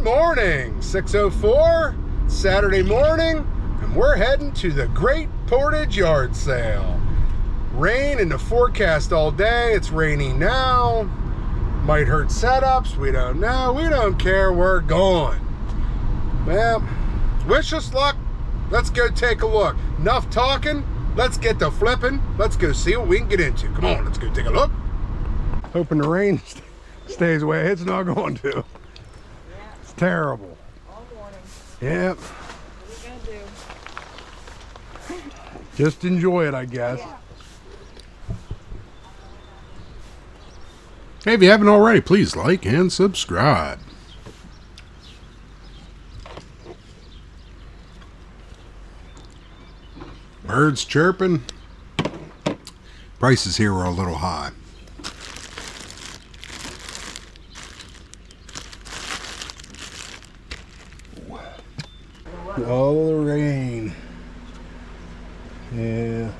morning, 6:04, Saturday morning, and we're heading to the Great Portage Yard Sale. Rain in the forecast all day. It's raining now. Might hurt setups. We don't know. We don't care. We're going. Well, wish us luck. Let's go take a look. Enough talking. Let's get to flipping. Let's go see what we can get into. Come on, let's go take a look. Hoping the rain stays away. It's not going to. It's terrible. All morning. Yep. What are we gonna do? Just enjoy it, I guess. Yeah. Hey, if you haven't already, please like and subscribe. Birds chirping. Prices here are a little high. Oh, the rain. Yeah.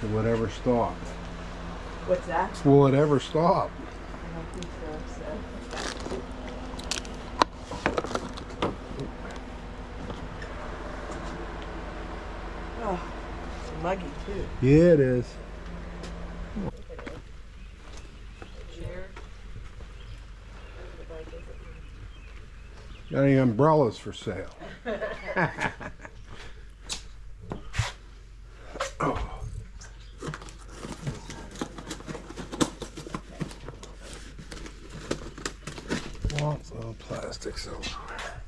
Will it ever stop? What's that? Will it ever stop? I don't think so. Oh, it's muggy too. Yeah, it is. Got any umbrellas for sale? Oh. Lots of plastics over there.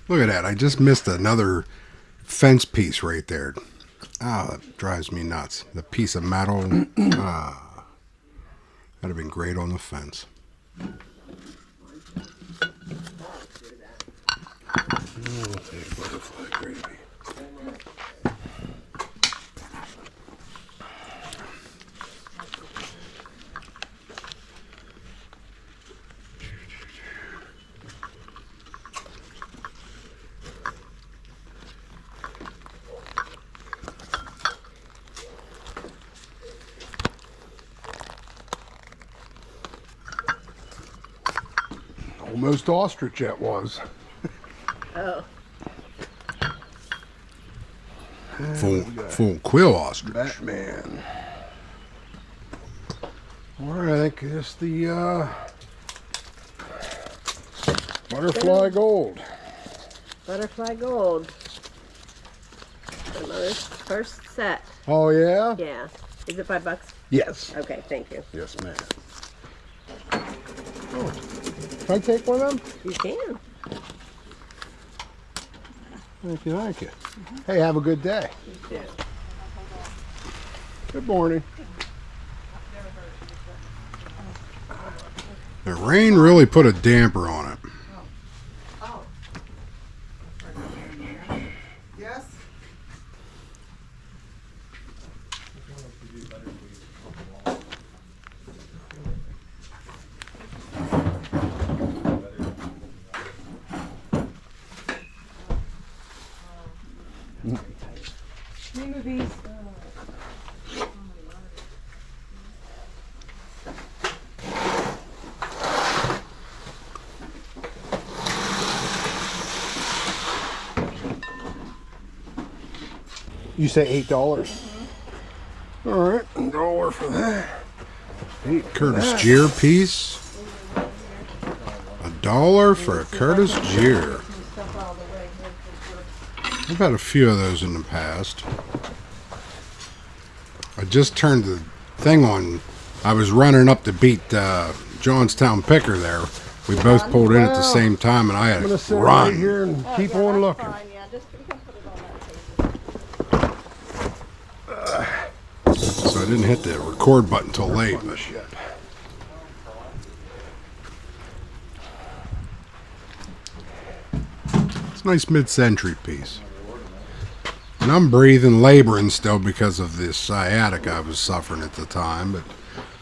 Look at that. I just missed another fence piece right there. Ah, that drives me nuts. The piece of metal. That'd have been great on the fence. We'll take butterfly gravy. Almost ostrich it was. Oh. Full quill ostrich. Batman. Or I think it's the butterfly gold. Butterfly gold. Another first set. Oh yeah? Yeah. Is it $5? Yes. Okay, thank you. Yes, ma'am. Oh. Can I take one of them? You can. Thank you, thank you. Hey, have a good day. You too. Good morning. The rain really put a damper on it. Oh. Yes. Movies. You say $8? Mm-hmm. All right, $1 for that. Curtis Jeer piece. $1 for a Curtis Jeer. I've had a few of those in the past. I just turned the thing on. I was running up to beat Johnstown Picker there. We both pulled in at the same time, and I I'm had gonna to sit right run. here and keep on looking. Fine, yeah, just you can put it on that table. So I didn't hit the record button till late. On the ship. It's a nice mid-century piece. And I'm breathing, laboring still because of this sciatica I was suffering at the time, but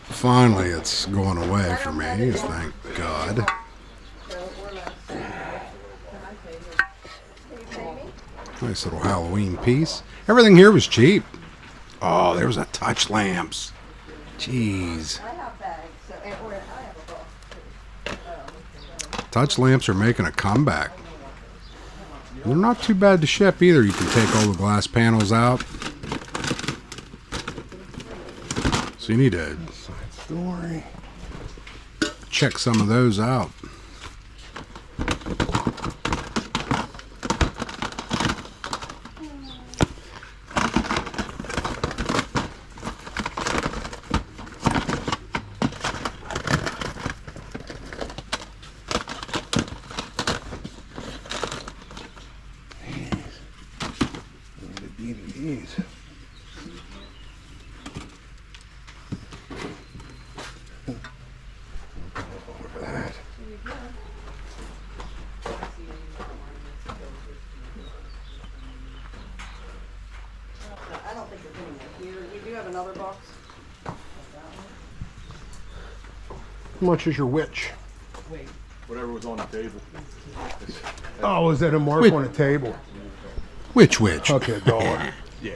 finally it's going away for me, thank God. Nice little Halloween piece. Everything here was cheap. Oh, there was a touch lamps. Jeez. I have bags, so I have a book. touch lamps are making a comeback. They're not too bad to ship either. You can take all the glass panels out. So you need to check some of those out. DVDs. Over that. I don't think you're putting it here. You do have another box. How much is your witch? Whatever was on the table. Oh, is that a mark Wait. on a table? Which? Okay, $1. Yeah.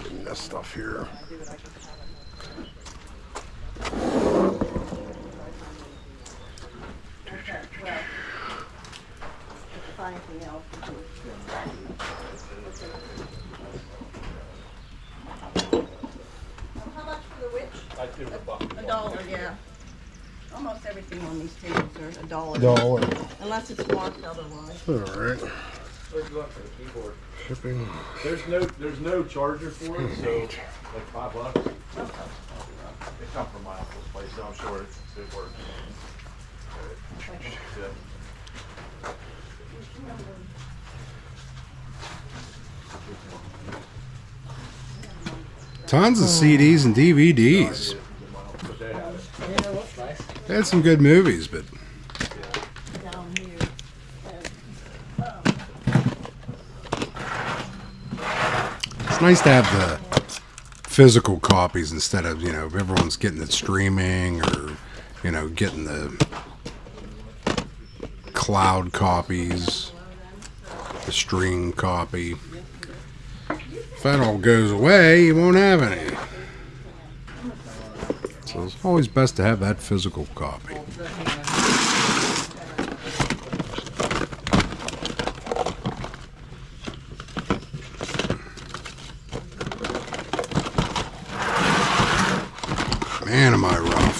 Getting this stuff here. Find anything else. How much for the witch? I do a buck. $1, yeah. Almost everything on these tables are $1. $1. Unless it's marked otherwise. All right. Where'd you look for the keyboard? Shipping. There's no charger for it, so like $5. They come from my uncle's place, so I'm sure it works. Yeah. Tons of CDs and DVDs. But they have it. They had some good movies, but Down here. it's nice to have the physical copies instead of, everyone's getting it streaming or, getting the cloud copies, the stream copy. If that all goes away, you won't have any. So it's always best to have that physical copy. Man, am I rough.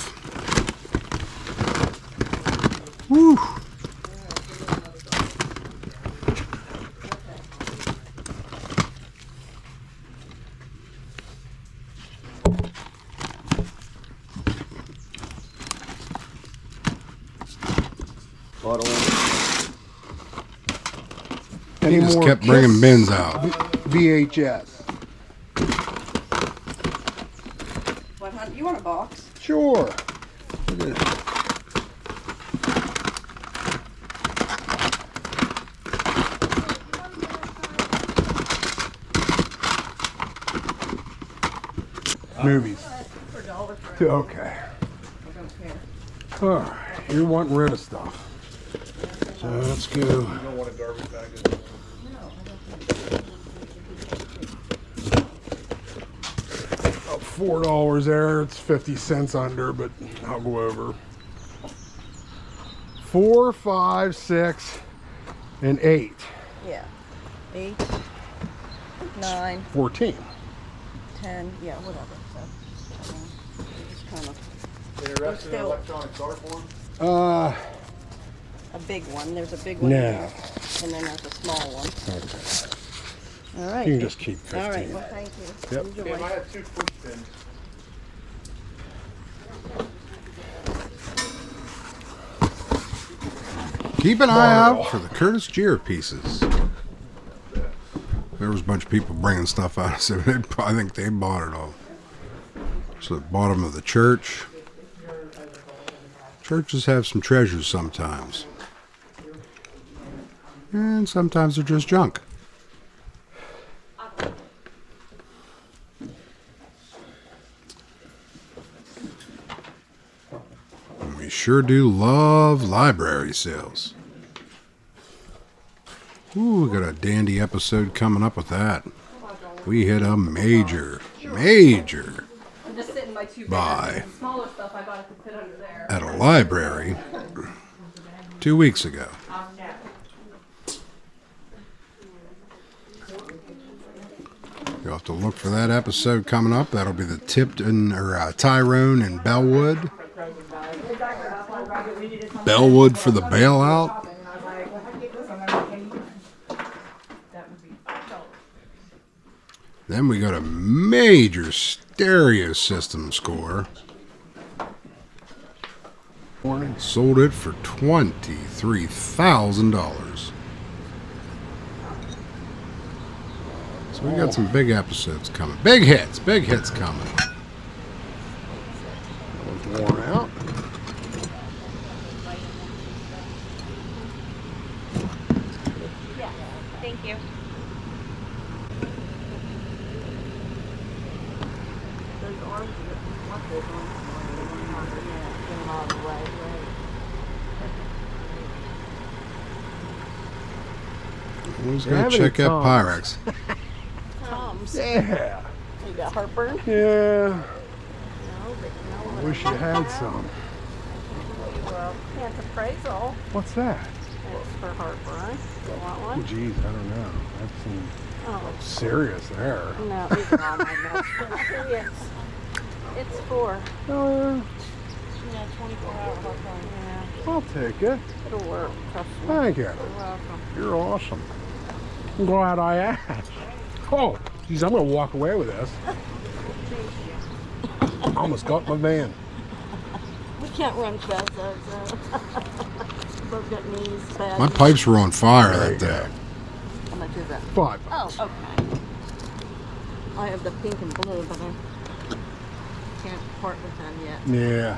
Woo. Any He just more kept bringing Kiss bins out. VHS. What, hon? You want a box? Sure. Movies. For $1 for Okay. I don't care. All right. You're wanting rid of stuff. So let's go. You don't want a garbage bag. About $4 there. It's 50 cents under, but I'll go over. 4, 5, 6, and 8. Yeah. 8, 9, 14. 10, yeah, whatever. So, just kind of Interested in Still- electronic art form? a big one. There's a big one No. here, and then there's a small one. Okay. All right. You can just keep 15. All right. Well, thank you. Yep. Enjoy. Damn, I had 2 push pins. Keep an eye out for the Curtis Jeer pieces. There was a bunch of people bringing stuff out, so I think they bought it all. So the bottom of the church. Churches have some treasures sometimes. And sometimes they're just junk. And we sure do love library sales. Ooh, we got a dandy episode coming up with that. We hit a major major I'm just sitting by two buy bags. The smaller stuff I got it to fit under there. at a library 2 weeks ago. You'll have to look for that episode coming up. That'll be the Tyrone and Bellwood. Bellwood for the bailout. Then we got a major stereo system score. Sold it for $23,000. So we got some big episodes coming. Big hits coming. That one's worn out. Yeah, thank you. Those arms, what those arms? Who's You going have to any check out Toms? Pyrex? Tom's. Yeah. You got heartburn? Yeah. No, I wish you had some. well, can't appraisal. What's that? It's for heartburn. You want one? Geez, I don't know. That seems Oh, serious there. no, these are all my notes. It's for, Oh, 24-hour heartburn. Yeah, I'll take it. it'll work. Trust me. Thank you. You're welcome. You're awesome. I'm glad I asked. Oh, geez, I'm going to walk away with this. I almost got my van. We can't run fast, so. Both got knees bad. My pipes were on fire There that you day. How much is that? $5. Oh, okay. I have the pink and blue, but I can't part with them yet. Yeah.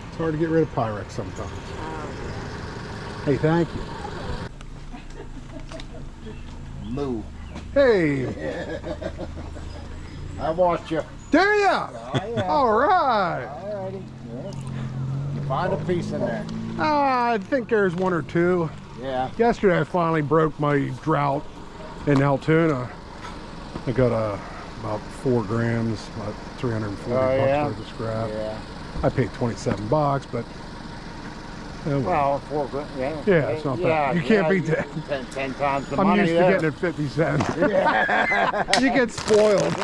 It's hard to get rid of Pyrex sometimes. Oh, Hey, thank you. Moo. Hey, I watched you. there ya. Oh, yeah. All right. Alrighty. Yeah. You find a piece in there. I think there's one or two. Yeah. Yesterday I finally broke my drought in Altoona. I got about 4 grams, about 340 Oh, yeah? bucks worth of scrap. Yeah. I paid $27, but oh well. Well, 4 grand. Yeah. Yeah, it's not bad. You can't beat that. 10 times the I'm money. used to there. getting it 50 cents. You get spoiled.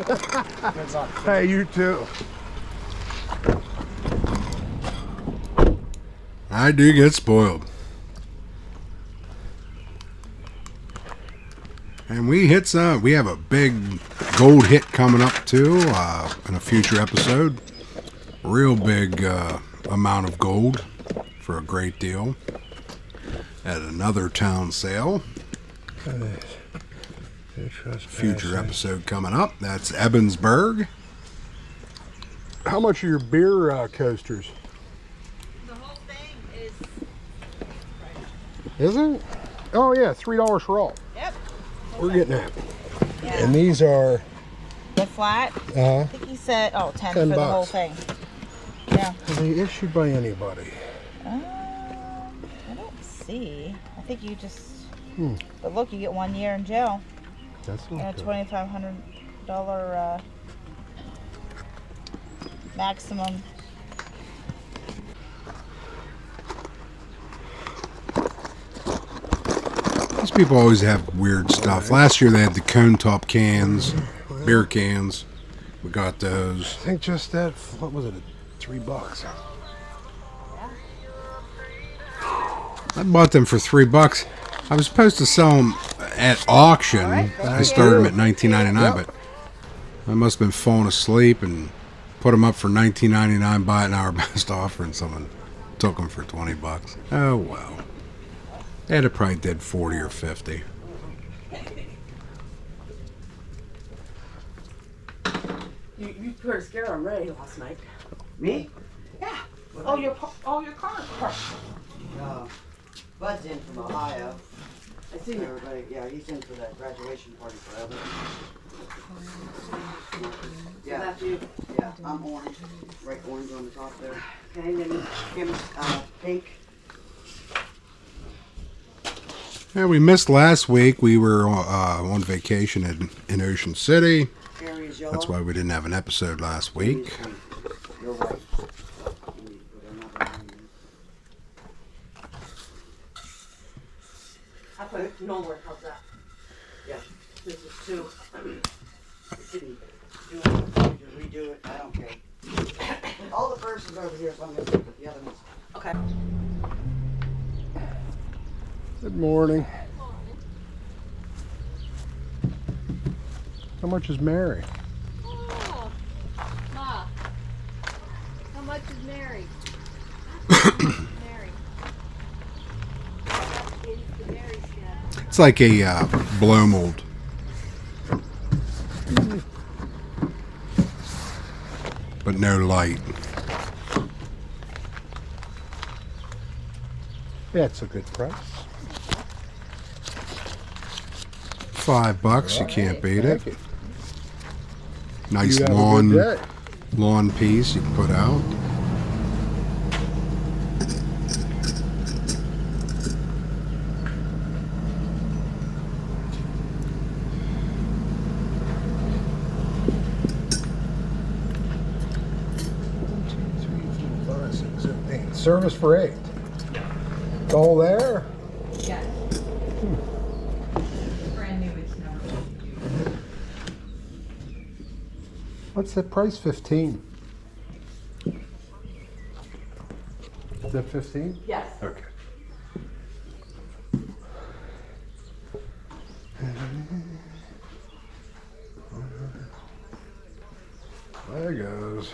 Good luck. Hey, you too. I do get spoiled. And we hit some. We have a big gold hit coming up too in a future episode. Real big amount of gold for a great deal at another town sale. Future episode coming up. That's Ebensburg. How much are your beer coasters? the whole thing is. Isn't it? Oh yeah, $3 for all. Yep. We're getting that. Yeah. And these are The flat, I think he said, 10 for the whole $10. thing. Yeah. Are they issued by anybody? I don't see. I think you just, but look, you get 1 year in jail That's and a not good. $2,500 maximum. These people always have weird stuff. Last year they had the cone top cans, beer cans. We got those. I think just that. What was it? $3. I bought them for $3. I was supposed to sell them at auction. I started them at $19.99, but I must have been falling asleep and put them up for $19.99. Buy it in our best offer, and someone took them for $20. Oh well. They'd have probably did 40 or 50. You put a scare on Ray last night. Me? Yeah. Oh, your car. Bud's in from Ohio. I see you. Everybody, yeah, he's in for that graduation party for Evan. Yeah, That's you. yeah, I'm orange, right orange on the top there. Okay, and then Kim's pink. Yeah, we missed last week. We were on vacation in Ocean City. Harry's is yellow. That's why we didn't have an episode last week. You're right. You need to put another one in. I put it nowhere. How's that? Yeah. This is two. It didn't do it. You redo it. I don't care. All the first is over here, so I'm going to put the other ones. Okay. Good morning. How much is Mary? Oh, Ma. How much is Mary? Mary. It's the Mary set. It's like a blow mold. But no light. That's a good price. $5, you can't beat it. Thank you. Nice You have a good day. lawn piece you can put out. Service for 8. It's all there. Yes. Brand new, it's never been used. What's that price? 15. Is that 15? Yes. Okay. There goes.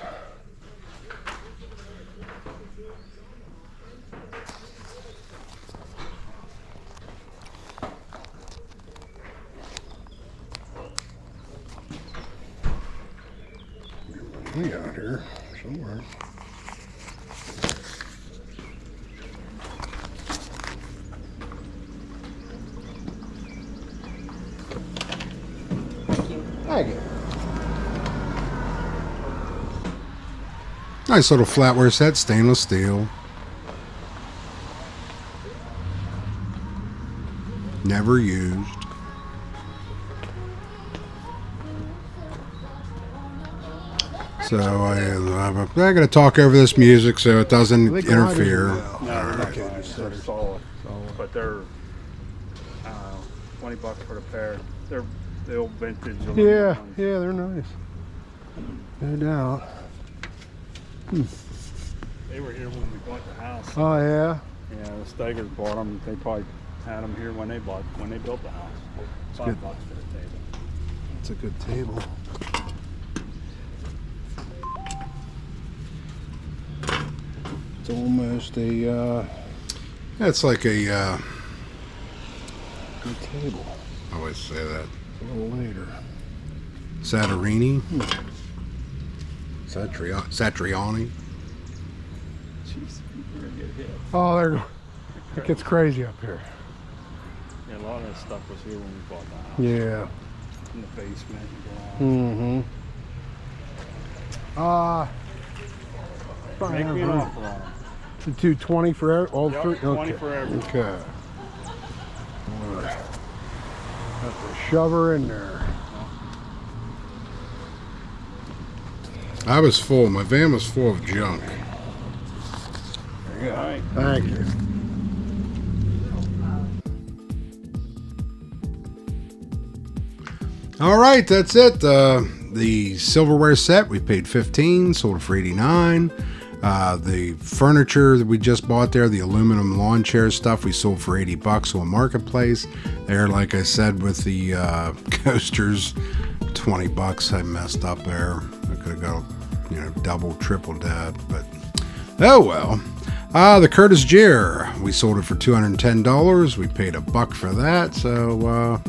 We got here somewhere. Thank you. Nice little flatware set, stainless steel. Never used. So I'm going to talk over this music so it doesn't interfere. No, they're not fine. They're solid. But they're 20 bucks for the pair. They're the old vintage aluminum Yeah, ones. yeah, they're nice. No doubt. They were here when we bought the house. Oh yeah. Yeah, the Stegers bought them. They probably had them here when they built the house. $5 good. for the table. It's a good table. It's almost a It's like a, good table. I always say that, A little later. Satarini. Satriani. Jeez, we're gonna get hit. Oh, there. It gets crazy up here. Yeah, a lot of that stuff was here when we bought the house. Yeah. In the basement Mm-hmm. and garage. Make me an offer on them. The 220 for all Yep, three? 20 for every. Okay. All right. Have to shove her in there. I was full. My van was full of junk. There you go. All right. Thank you. All right, that's it. The silverware set we paid $15, sold it for $89. The furniture that we just bought there, the aluminum lawn chair stuff, we sold for $80 on Marketplace. There, like I said, with the coasters, $20. I messed up there. I could have got, double, triple that, but oh well. The Curtis Gere, we sold it for $210. We paid $1 for that, so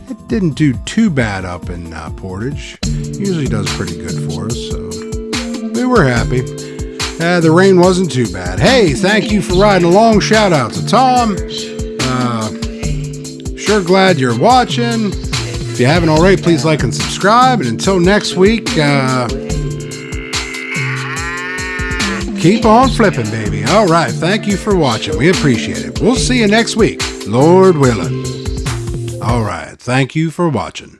it didn't do too bad up in Portage. Usually does pretty good for us, so we were happy. The rain wasn't too bad. Hey, thank you for riding along. Shout out to Tom. Sure glad you're watching. If you haven't already, please like and subscribe. And until next week, keep on flipping, baby. All right, thank you for watching. We appreciate it. We'll see you next week, Lord willing. All right, thank you for watching.